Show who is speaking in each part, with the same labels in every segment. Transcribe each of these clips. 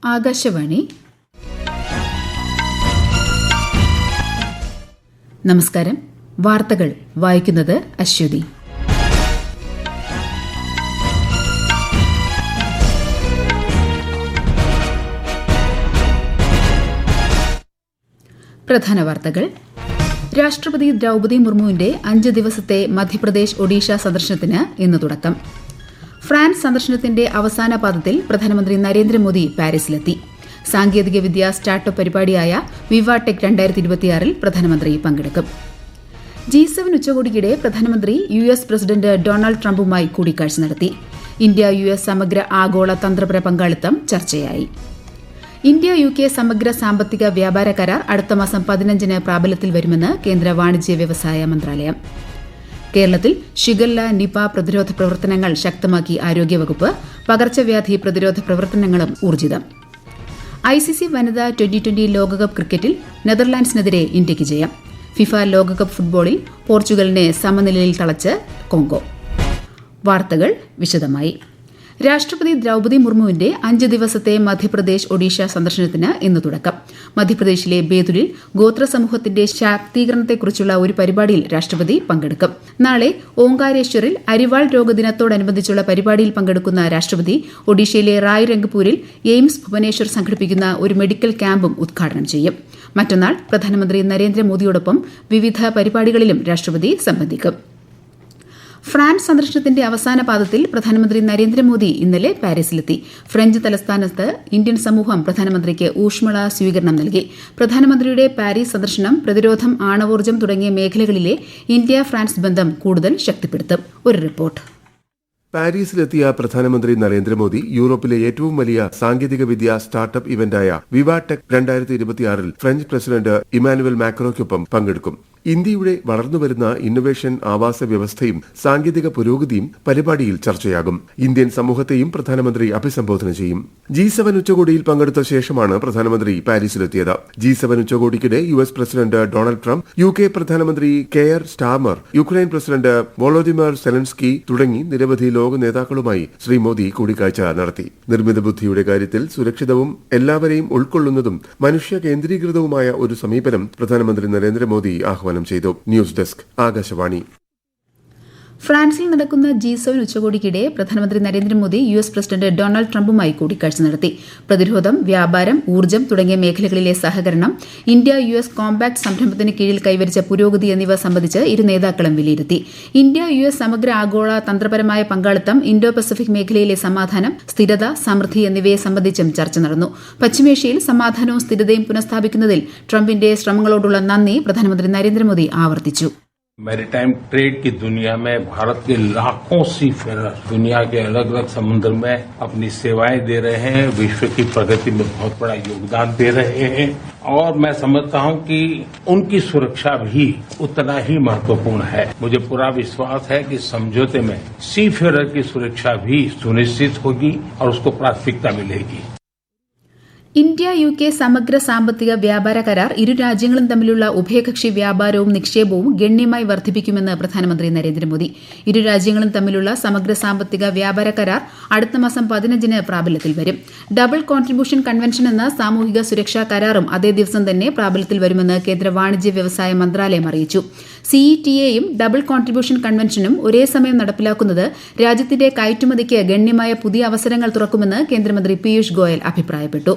Speaker 1: ആകാശവാണി. നമസ്കാരം. വാർത്തകൾ വായിക്കുന്നത് അശ്വതി. പ്രധാന വാർത്തകൾ. രാഷ്ട്രപതി ദ്രൌപദി മുർമുവിന്റെ 5 ദിവസത്തെ മധ്യപ്രദേശ് ഒഡീഷ സന്ദർശനത്തിന് ഇന്ന് തുടക്കം. ഫ്രാൻസ് സന്ദർശനത്തിന്റെ അവസാന പാദത്തിൽ പ്രധാനമന്ത്രി നരേന്ദ്രമോദി പാരീസിലെത്തി. സാങ്കേതികവിദ്യ സ്റ്റാർട്ടപ്പ് പരിപാടിയായ വിവാടെക് 2026 പ്രധാനമന്ത്രി പങ്കെടുക്കും. G7 ഉച്ചകോടിക്കിടെ പ്രധാനമന്ത്രി US പ്രസിഡന്റ് ഡൊണാൾഡ് ട്രംപുമായി കൂടിക്കാഴ്ച നടത്തി. ഇന്ത്യ US സമഗ്ര ആഗോള തന്ത്രപര പങ്കാളിത്തം ചർച്ചയായി. ഇന്ത്യ UK സമഗ്ര സാമ്പത്തിക വ്യാപാര കരാർ അടുത്ത മാസം 15-ന് പ്രാബല്യത്തിൽ വരുമെന്ന് കേന്ദ്ര വാണിജ്യ വ്യവസായ മന്ത്രാലയം. കേരളത്തിൽ ഷിഗല്ല നിപ പ്രതിരോധ പ്രവർത്തനങ്ങൾ ശക്തമാക്കി ആരോഗ്യവകുപ്പ്. പകർച്ചവ്യാധി പ്രതിരോധ പ്രവർത്തനങ്ങളും ഊർജിതം. ICC വനിതാ T20 ലോകകപ്പ് ക്രിക്കറ്റിൽ നെതർലാൻഡ്സിനെതിരെ ഇന്ത്യയ്ക്ക് ജയം. ഫിഫ ലോകകപ്പ് ഫുട്ബോളിൽ പോർച്ചുഗലിനെ സമനിലയിൽ തളച്ച് കോങ്കോ. വാർത്തകൾ വിശദമായി. രാഷ്ട്രപതി ദ്രൌപദി മുർമുവിന്റെ 5 ദിവസത്തെ മധ്യപ്രദേശ് ഒഡീഷ സന്ദർശനത്തിന് ഇന്ന് തുടക്കം. മധ്യപ്രദേശിലെ ബേതുലിൽ ഗോത്ര സമൂഹത്തിന്റെ ശാക്തീകരണത്തെക്കുറിച്ചുള്ള ഒരു പരിപാടിയിൽ രാഷ്ട്രപതി പങ്കെടുക്കും. നാളെ ഓങ്കാരേശ്വറിൽ അരിവാൾ രോഗദിനത്തോടനുബന്ധിച്ചുള്ള പരിപാടിയിൽ പങ്കെടുക്കുന്ന രാഷ്ട്രപതി ഒഡീഷയിലെ റായ്രംഗ്പൂരിൽ എയിംസ് ഭുവനേശ്വർ സംഘടിപ്പിക്കുന്ന ഒരു മെഡിക്കൽ ക്യാമ്പും ഉദ്ഘാടനം ചെയ്യും. മറ്റന്നാൾ പ്രധാനമന്ത്രി നരേന്ദ്രമോദിയോടൊപ്പം വിവിധ പരിപാടികളിലും രാഷ്ട്രപതി സംബന്ധിക്കും. ഫ്രാൻസ് സന്ദർശനത്തിന്റെ അവസാന പാദത്തിൽ പ്രധാനമന്ത്രി നരേന്ദ്രമോദി ഇന്നലെ പാരീസിലെത്തി. ഫ്രഞ്ച് തലസ്ഥാനത്ത് ഇന്ത്യൻ സമൂഹം പ്രധാനമന്ത്രിക്ക് ഊഷ്മള സ്വീകരണം നൽകി. പ്രധാനമന്ത്രിയുടെ പാരീസ് സന്ദർശനം പ്രതിരോധം, ആണവോർജ്ജം തുടങ്ങിയ മേഖലകളിലെ ഇന്ത്യ ഫ്രാൻസ് ബന്ധം കൂടുതൽ ശക്തിപ്പെടുത്തും. ഒരു റിപ്പോർട്ട്.
Speaker 2: പാരീസിലെത്തിയ പ്രധാനമന്ത്രി നരേന്ദ്രമോദി യൂറോപ്പിലെ ഏറ്റവും വലിയ സാങ്കേതികവിദ്യ സ്റ്റാർട്ടപ്പ് ഇവന്റായ വിവാടെക് 2026 ഫ്രഞ്ച് പ്രസിഡന്റ് ഇമാനുവൽ മാക്രോയ്ക്കൊപ്പം പങ്കെടുക്കും. ഇന്ത്യയുടെ വളർന്നുവരുന്ന ഇന്നൊവേഷൻ ആവാസ വ്യവസ്ഥയും സാങ്കേതിക പുരോഗതിയും പരിപാടിയിൽ ചർച്ചയാകും. ഇന്ത്യൻ സമൂഹത്തെയും പ്രധാനമന്ത്രി അഭിസംബോധന ചെയ്യും. G7 ഉച്ചകോടിയിൽ പങ്കെടുത്ത ശേഷമാണ് പ്രധാനമന്ത്രി പാരീസിലെത്തിയത്. G7 ഉച്ചകോടിക്കിടെ US president Donald Trump, UK പ്രധാനമന്ത്രി Keir Starmer, Ukraine president Volodymyr Zelensky തുടങ്ങി നിരവധി ലോക നേതാക്കളുമായി ശ്രീ മോദി കൂടിക്കാഴ്ച നടത്തി. നിർമ്മിത ബുദ്ധിയുടെ കാര്യത്തിൽ സുരക്ഷിതവും എല്ലാവരെയും ഉൾക്കൊള്ളുന്നതും മനുഷ്യ കേന്ദ്രീകൃതവുമായ ഒരു സമീപനം പ്രധാനമന്ത്രി നരേന്ദ്രമോദി ആഹ്വാനം ചെയ്തു. News desk, Akashvani.
Speaker 1: ഫ്രാൻസിൽ നടക്കുന്ന G7 ഉച്ചകോടിക്കിടെ പ്രധാനമന്ത്രി നരേന്ദ്രമോദി US പ്രസിഡന്റ് ഡൊണാൾഡ് ട്രംപുമായി കൂടിക്കാഴ്ച നടത്തി. പ്രതിരോധം, വ്യാപാരം, ഊർജ്ജം തുടങ്ങിയ മേഖലകളിലെ സഹകരണം, ഇന്ത്യ US കോമ്പാക്ട് സംരംഭത്തിന് കീഴിൽ കൈവരിച്ച പുരോഗതി എന്നിവ സംബന്ധിച്ച് ഇരു നേതാക്കളും വിലയിരുത്തി. ഇന്ത്യ US സമഗ്ര ആഗോള തന്ത്രപരമായ പങ്കാളിത്തം, ഇൻഡോ പസഫിക് മേഖലയിലെ സമാധാനം, സ്ഥിരത, സമൃദ്ധി എന്നിവയെ സംബന്ധിച്ചും ചർച്ച നടന്നു. പശ്ചിമേഷ്യയിൽ സമാധാനവും സ്ഥിരതയും പുനഃസ്ഥാപിക്കുന്നതിൽ ട്രംപിന്റെ ശ്രമങ്ങളോടുള്ള നന്ദി പ്രധാനമന്ത്രി നരേന്ദ്രമോദി ആവർത്തിച്ചു.
Speaker 3: मैरीटाइम ट्रेड की दुनिया में भारत के लाखों सीफेरर दुनिया के अलग अलग समुद्र में अपनी सेवाएं दे रहे हैं, विश्व की प्रगति में बहुत बड़ा योगदान दे रहे हैं और मैं समझता हूं कि उनकी सुरक्षा भी उतना ही महत्वपूर्ण है. मुझे पूरा विश्वास है कि समझौते में सीफेरर की सुरक्षा भी सुनिश्चित होगी और उसको प्राथमिकता मिलेगी.
Speaker 1: ഇന്ത്യ UK സമഗ്ര സാമ്പത്തിക വ്യാപാര കരാർ ഇരു രാജ്യങ്ങളും തമ്മിലുള്ള ഉഭയകക്ഷി വ്യാപാരവും നിക്ഷേപവും ഗണ്യമായി വർദ്ധിപ്പിക്കുമെന്ന് പ്രധാനമന്ത്രി നരേന്ദ്രമോദി. ഇരു രാജ്യങ്ങളും തമ്മിലുള്ള സമഗ്ര സാമ്പത്തിക വ്യാപാര കരാർ അടുത്ത മാസം 15-ന് പ്രാബല്യത്തിൽ വരും. ഡബിൾ കോൺട്രിബ്യൂഷൻ കൺവെൻഷൻ എന്ന സാമൂഹിക സുരക്ഷാ കരാറും അതേ ദിവസം തന്നെ പ്രാബല്യത്തിൽ വരുമെന്ന് കേന്ദ്ര വാണിജ്യ വ്യവസായ മന്ത്രാലയം അറിയിച്ചു. CETA-യും ഡബിൾ കോൺട്രിബ്യൂഷൻ കൺവെൻഷനും ഒരേ സമയം നടപ്പിലാക്കുന്നത് രാജ്യത്തിന്റെ കയറ്റുമതിക്ക് ഗണ്യമായ പുതിയ അവസരങ്ങൾ തുറക്കുമെന്ന് കേന്ദ്രമന്ത്രി പീയൂഷ് ഗോയൽ അഭിപ്രായപ്പെട്ടു.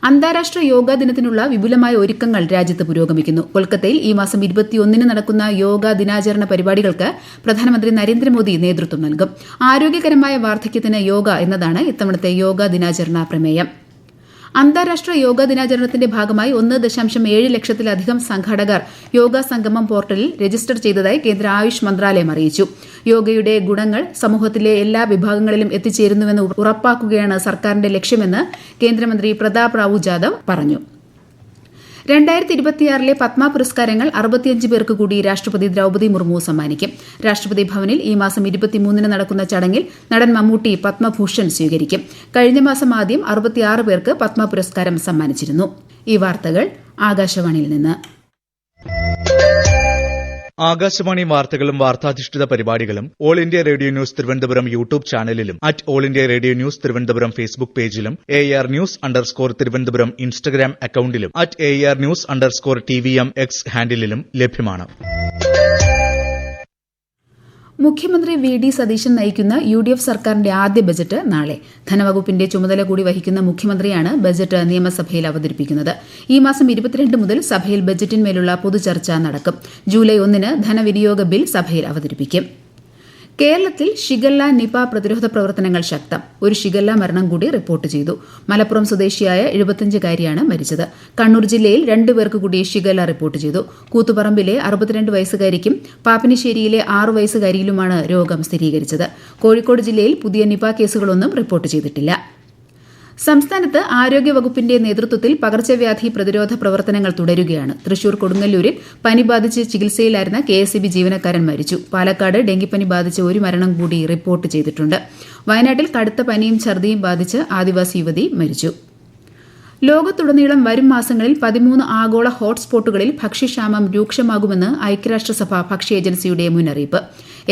Speaker 1: അന്താരാഷ്ട്ര യോഗാ ദിനത്തിനുള്ള വിപുലമായ ഒരുക്കങ്ങൾ രാജ്യത്ത് പുരോഗമിക്കുന്നു. കൊൽക്കത്തയിൽ ഈ മാസം 21-ന് നടക്കുന്ന യോഗാ ദിനാചരണ പരിപാടികൾക്ക് പ്രധാനമന്ത്രി നരേന്ദ്രമോദി നേതൃത്വം നൽകും. ആരോഗ്യകരമായ വാർദ്ധക്യത്തിന് യോഗ എന്നതാണ് ഇത്തവണത്തെ യോഗാ ദിനാചരണ പ്രമേയം. അന്താരാഷ്ട്ര യോഗാ ദിനാചരണത്തിന്റെ ഭാഗമായി 1.7 ലക്ഷത്തിലധികം സംഘാടകർ യോഗാ സംഗമം പോർട്ടലിൽ രജിസ്റ്റർ ചെയ്തതായി കേന്ദ്ര ആയുഷ് മന്ത്രാലയം അറിയിച്ചു. യോഗയുടെ ഗുണങ്ങൾ സമൂഹത്തിലെ എല്ലാ വിഭാഗങ്ങളിലും എത്തിച്ചേരുന്നുവെന്ന് ഉറപ്പാക്കുകയാണ് സർക്കാരിന്റെ ലക്ഷ്യമെന്ന് കേന്ദ്രമന്ത്രി പ്രതാപ് റാവു ജാദവ് പറഞ്ഞു. 2026 പത്മ പുരസ്കാരങ്ങൾ 65 പേർക്ക് കൂടി രാഷ്ട്രപതി ദ്രൌപദി മുർമു സമ്മാനിക്കും. രാഷ്ട്രപതി ഭവനിൽ ഈ മാസം 23-ന് നടക്കുന്ന ചടങ്ങിൽ നടൻ മമ്മൂട്ടി പത്മഭൂഷൺ സ്വീകരിക്കും. കഴിഞ്ഞ മാസം ആദ്യം 66 പേർക്ക് പത്മ പുരസ്കാരം സമ്മാനിച്ചിരുന്നു. ഈ വാർത്തകൾ ആകാശവാണിയിൽ നിന്ന്.
Speaker 4: ആകാശവാണി വാർത്തകളും വാർത്താധിഷ്ഠിത പരിപാടികളും All India Radio News Thiruvananthapuram YouTube ചാനലിലും All India Radio News Thiruvananthapuram Facebook പേജിലും AR News_ തിരുവനന്തപുരം ഇൻസ്റ്റഗ്രാം അക്കൌണ്ടിലും AR News_TVM X ഹാൻഡിലും ലഭ്യമാണ്.
Speaker 1: മുഖ്യമന്ത്രി VD സതീശൻ നയിക്കുന്ന UDF സർക്കാരിന്റെ ആദ്യ ബജറ്റ് നാളെ. ധനവകുപ്പിന്റെ ചുമതല കൂടി വഹിക്കുന്ന മുഖ്യമന്ത്രിയാണ് ബജറ്റ് നിയമസഭയിൽ അവതരിപ്പിക്കുന്നത്. ഈ മാസം 22 മുതൽ സഭയിൽ ബജറ്റിന്മേലുള്ള പൊതുചർച്ച നടക്കും. ജൂലൈ 1 ധനവിനിയോഗ ബിൽ സഭയിൽ അവതരിപ്പിക്കും. കേരളത്തിൽ ഷിഗല്ല നിപ പ്രതിരോധ പ്രവർത്തനങ്ങൾ ശക്തം. ഒരു ഷിഗല്ല മരണം കൂടി റിപ്പോർട്ട് ചെയ്തു. മലപ്പുറം സ്വദേശിയായ 75-കാരിയാണ് മരിച്ചത്. കണ്ണൂർ ജില്ലയിൽ 2 പേർക്ക് കൂടി ഷിഗല്ല റിപ്പോർട്ട് ചെയ്തു. കൂത്തുപറമ്പിലെ 62 വയസ്സുകാരിക്കും പാപ്പിനിശ്ശേരിയിലെ 6 വയസ്സുകാരിയിലുമാണ് രോഗം സ്ഥിരീകരിച്ചത്. കോഴിക്കോട് ജില്ലയിൽ പുതിയ നിപ കേസുകളൊന്നും റിപ്പോർട്ട് ചെയ്തിട്ടില്ല. സംസ്ഥാനത്ത് ആരോഗ്യവകുപ്പിന്റെ നേതൃത്വത്തിൽ പകർച്ചവ്യാധി പ്രതിരോധ പ്രവർത്തനങ്ങൾ തുടരുകയാണ്. തൃശൂർ കൊടുങ്ങല്ലൂരിൽ പനി ബാധിച്ച് ചികിത്സയിലായിരുന്ന KSEB ജീവനക്കാരൻ മരിച്ചു. പാലക്കാട് ഡെങ്കിപ്പനി ബാധിച്ച് 1 മരണം കൂടി റിപ്പോർട്ട് ചെയ്തിട്ടുണ്ട്. വയനാട്ടിൽ കടുത്ത പനിയും ഛർദിയും ബാധിച്ച് ആദിവാസി യുവതി മരിച്ചു. ലോകത്തുടനീളം വരും മാസങ്ങളിൽ 13 ആഗോള ഹോട്ട്സ്പോട്ടുകളിൽ ഭക്ഷ്യക്ഷാമം രൂക്ഷമാകുമെന്ന് ഐക്യരാഷ്ട്രസഭ ഭക്ഷ്യ ഏജൻസിയുടെ മുന്നറിയിപ്പ്.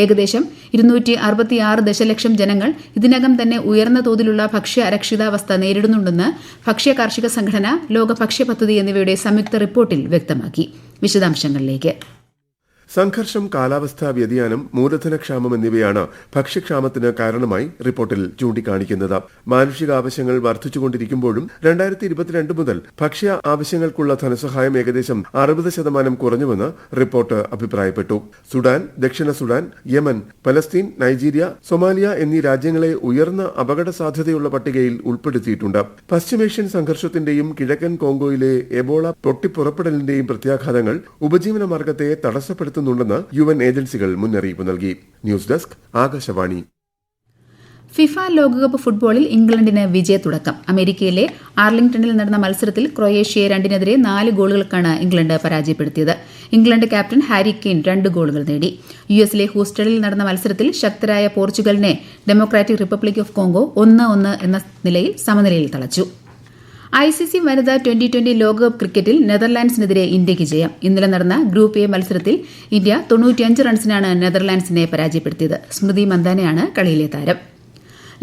Speaker 1: ഏകദേശം 266 ദശലക്ഷം ജനങ്ങൾ ഇതിനകം തന്നെ ഉയർന്ന തോതിലുള്ള ഭക്ഷ്യ അരക്ഷിതാവസ്ഥ നേരിടുന്നുണ്ടെന്ന് ഭക്ഷ്യ കാർഷിക സംഘടന, ലോക ഭക്ഷ്യ പദ്ധതി എന്നിവയുടെ സംയുക്ത റിപ്പോർട്ടിൽ വ്യക്തമാക്കി. വിശദാംശങ്ങളിലേക്ക്.
Speaker 2: സംഘർഷം, കാലാവസ്ഥാ വ്യതിയാനം, മൂലധനക്ഷാമം എന്നിവയാണ് ഭക്ഷ്യക്ഷാമത്തിന് കാരണമായി റിപ്പോർട്ടിൽ ചൂണ്ടിക്കാണിക്കുന്നത്. മാനുഷിക ആവശ്യങ്ങൾ വർദ്ധിച്ചുകൊണ്ടിരിക്കുമ്പോഴും 2022 മുതൽ ഭക്ഷ്യ ആവശ്യങ്ങൾക്കുള്ള ധനസഹായം ഏകദേശം 60% കുറഞ്ഞുവെന്ന് റിപ്പോർട്ട് അഭിപ്രായപ്പെട്ടു. സുഡാൻ, ദക്ഷിണ Sudan, Yemen, Palestine, Nigeria, Somalia എന്നീ രാജ്യങ്ങളെ ഉയർന്ന അപകട സാധ്യതയുള്ള പട്ടികയിൽ ഉൾപ്പെടുത്തിയിട്ടുണ്ട്. പശ്ചിമേഷ്യൻ സംഘർഷത്തിന്റെയും കിഴക്കൻ കോങ്കോയിലെ എബോള പൊട്ടിപ്പുറപ്പെടലിന്റെയും പ്രത്യാഘാതങ്ങൾ ഉപജീവന മാർഗത്തെ തടസ്സപ്പെടുത്തുന്നു ുണ്ടെന്ന് UN ഏജൻസികൾ മുന്നറിയിപ്പ് നൽകി. News desk, Akashvani.
Speaker 1: ഫിഫ ലോകകപ്പ് ഫുട്ബോളിൽ ഇംഗ്ലണ്ടിന് വിജയത്തുടക്കം. അമേരിക്കയിലെ ആർലിംഗ്ടണിൽ നടന്ന മത്സരത്തിൽ ക്രൊയേഷ്യയെ 2-നെതിരെ 4 ഗോളുകൾക്കാണ് ഇംഗ്ലണ്ട് പരാജയപ്പെടുത്തിയത്. ഇംഗ്ലണ്ട് ക്യാപ്റ്റൻ ഹാരി കെയ്ൻ 2 ഗോളുകൾ നേടി. US ഹൂസ്റ്റണിൽ നടന്ന മത്സരത്തിൽ ശക്തരായ പോർച്ചുഗലിനെ ഡെമോക്രാറ്റിക് റിപ്പബ്ലിക് ഓഫ് കോങ്കോ 1-1 എന്ന നിലയിൽ സമനിലയിൽ തളച്ചു. ICC വനിതാ 2020 ലോകകപ്പ് ക്രിക്കറ്റിൽ നെതർലാൻഡ്സിനെതിരെ ഇന്ത്യയ്ക്ക് ജയം. ഇന്നലെ നടന്ന ഗ്രൂപ്പ് എ മത്സരത്തിൽ ഇന്ത്യ 95 റൺസിനാണ് നെതർലാൻഡ്സിനെ പരാജയപ്പെടുത്തിയത്. സ്മൃതി മന്ദാനയാണ് കളിയിലെ താരം.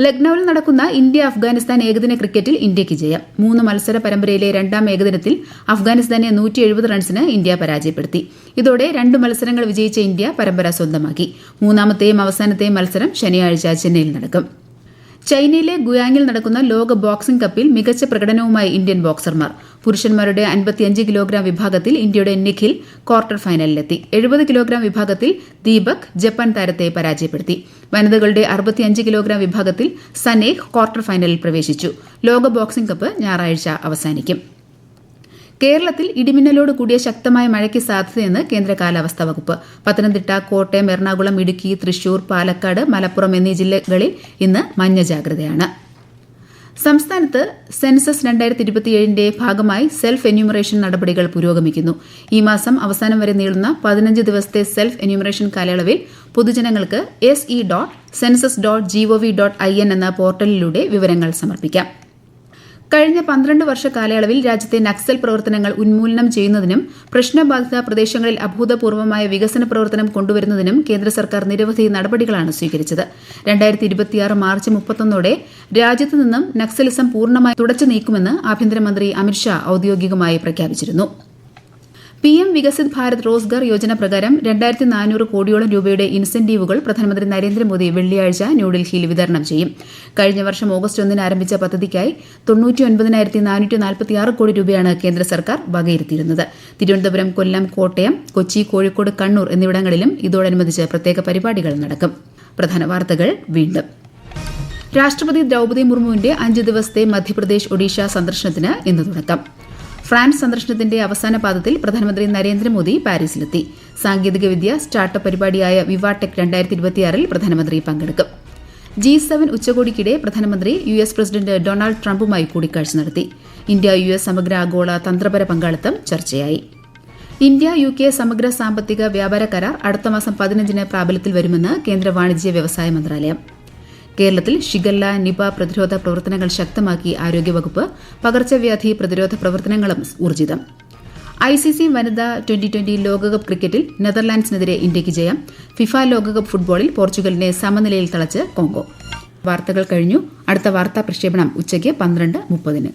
Speaker 1: ലക്നൌവിൽ നടക്കുന്ന ഇന്ത്യ-അഫ്ഗാനിസ്ഥാൻ ഏകദിന ക്രിക്കറ്റിൽ ഇന്ത്യയ്ക്ക് ജയം. 3 മത്സര പരമ്പരയിലെ 2ാം ഏകദിനത്തിൽ അഫ്ഗാനിസ്ഥാനെ 170 റൺസിന് ഇന്ത്യ പരാജയപ്പെടുത്തി. ഇതോടെ 2 മത്സരങ്ങൾ വിജയിച്ച ഇന്ത്യ പരമ്പര സ്വന്തമാക്കി. 3ാമത്തെയും അവസാനത്തെയും മത്സരം ശനിയാഴ്ച ചെന്നൈയിൽ നടക്കും. ചൈനയിലെ ഗുയാങ്ങിൽ നടക്കുന്ന ലോക ബോക്സിംഗ് കപ്പിൽ മികച്ച പ്രകടനവുമായി ഇന്ത്യൻ ബോക്സർമാർ. പുരുഷന്മാരുടെ 55 കിലോഗ്രാം വിഭാഗത്തിൽ ഇന്ത്യയുടെ നിഖിൽ ക്വാർട്ടർ ഫൈനലിലെത്തി. 70 കിലോഗ്രാം വിഭാഗത്തിൽ ദീപക് ജപ്പാൻ താരത്തെ പരാജയപ്പെടുത്തി. വനിതകളുടെ 65 കിലോഗ്രാം വിഭാഗത്തിൽ സനേഹ് ക്വാർട്ടർ ഫൈനലിൽ പ്രവേശിച്ചു. ലോക ബോക്സിംഗ് കപ്പ് ഞായറാഴ്ച അവസാനിക്കും. കേരളത്തിൽ ഇടിമിന്നലോട് കൂടിയ ശക്തമായ മഴയ്ക്ക് സാധ്യതയെന്ന് കേന്ദ്ര കാലാവസ്ഥാ വകുപ്പ്. പത്തനംതിട്ട, കോട്ടയം, എറണാകുളം, ഇടുക്കി, തൃശൂർ, പാലക്കാട്, മലപ്പുറം എന്നീ ജില്ലകളിൽ ഇന്ന് മഞ്ഞ ജാഗ്രതയാണ്. സംസ്ഥാനത്ത് സെൻസസ് 2027ന്റെ ഭാഗമായി സെൽഫ് എന്യൂമറേഷൻ നടപടികൾ പുരോഗമിക്കുന്നു. ഈ മാസം അവസാനം വരെ നീളുന്ന 15 ദിവസത്തെ സെൽഫ് എന്യൂമറേഷൻ കാലയളവിൽ പൊതുജനങ്ങൾക്ക് se.census.gov.in എന്ന പോർട്ടലിലൂടെ വിവരങ്ങൾ സമർപ്പിക്കാം. കഴിഞ്ഞ 12 വർഷ കാലയളവിൽ രാജ്യത്തെ നക്സൽ പ്രവർത്തനങ്ങൾ ഉന്മൂലനം ചെയ്യുന്നതിനും പ്രശ്നബാധിത പ്രദേശങ്ങളിൽ അഭൂതപൂർവമായ വികസന പ്രവർത്തനം കൊണ്ടുവരുന്നതിനും കേന്ദ്ര സർക്കാർ നിരവധി നടപടികളാണ് സ്വീകരിച്ചത്. 2026 മാർച്ച് 31 രാജ്യത്ത് നിന്നും നക്സലിസം പൂർണ്ണമായി തുടച്ചു നീക്കുമെന്ന് ആഭ്യന്തരമന്ത്രി അമിത്ഷാ ഔദ്യോഗികമായി പ്രഖ്യാപിച്ചിരുന്നു. PM വികസിത് ഭാരത് റോസ്ഗാർ യോജന പ്രകാരം 2400 കോടിയോളം രൂപയുടെ ഇൻസെന്റീവുകൾ പ്രധാനമന്ത്രി നരേന്ദ്രമോദി വെള്ളിയാഴ്ച ന്യൂഡൽഹിയിൽ വിതരണം ചെയ്യും. കഴിഞ്ഞ വർഷം ഓഗസ്റ്റ് 1 ആരംഭിച്ച പദ്ധതിക്കായി 99,446 കോടി രൂപയാണ് കേന്ദ്ര സർക്കാർ വകയിരുത്തിയിരുന്നത്. തിരുവനന്തപുരം, കൊല്ലം, കോട്ടയം, കൊച്ചി, കോഴിക്കോട്, കണ്ണൂർ എന്നിവിടങ്ങളിലും ഇതോടനുബന്ധിച്ച് പ്രത്യേക പരിപാടികൾ നടക്കും. പ്രധാന വാർത്തകൾ വീണ്ടും. രാഷ്ട്രപതി ദ്രൌപദി മുർമുവിന്റെ 5 ദിവസത്തെ മധ്യപ്രദേശ്, ഒഡീഷ സന്ദർശനത്തിന് ഇന്ന് തുടക്കം. ഫ്രാൻസ് സന്ദർശനത്തിന്റെ അവസാന പാദത്തിൽ പ്രധാനമന്ത്രി നരേന്ദ്രമോദി പാരീസിലെത്തി. സാങ്കേതികവിദ്യ സ്റ്റാർട്ടപ്പ് പരിപാടിയായ വിവാടെക് 2026 പ്രധാനമന്ത്രി പങ്കെടുക്കും. G7 ഉച്ചകോടിക്കിടെ പ്രധാനമന്ത്രി US പ്രസിഡന്റ് ഡൊണാൾഡ് ട്രംപുമായി കൂടിക്കാഴ്ച നടത്തി. ഇന്ത്യ-US സമഗ്ര ആഗോള തന്ത്രപര പങ്കാളിത്തം ചർച്ചയായി. ഇന്ത്യ-UK സമഗ്ര സാമ്പത്തിക വ്യാപാര കരാർ അടുത്ത മാസം 15 പ്രാബല്യത്തിൽ വരുമെന്ന് കേന്ദ്ര വാണിജ്യ വ്യവസായ മന്ത്രാലയം. കേരളത്തിൽ ഷിഗല്ല, നിപ പ്രതിരോധ പ്രവർത്തനങ്ങൾ ശക്തമാക്കി ആരോഗ്യവകുപ്പ്. പകർച്ചവ്യാധി പ്രതിരോധ പ്രവർത്തനങ്ങളും ഊർജിതം. ICC വനിതാ ട്വന്റി ലോകകപ്പ് ക്രിക്കറ്റിൽ നെതർലാൻഡ്സിനെതിരെ ഇന്ത്യയ്ക്ക് ജയം. ഫിഫ ലോകകപ്പ് ഫുട്ബോളിൽ പോർച്ചുഗലിനെ സമനിലയിൽ തളച്ച് കോങ്കോ. വാർത്തകൾ കഴിഞ്ഞു. അടുത്ത വാർത്താ പ്രക്ഷേപണം ഉച്ചയ്ക്ക് 12:30.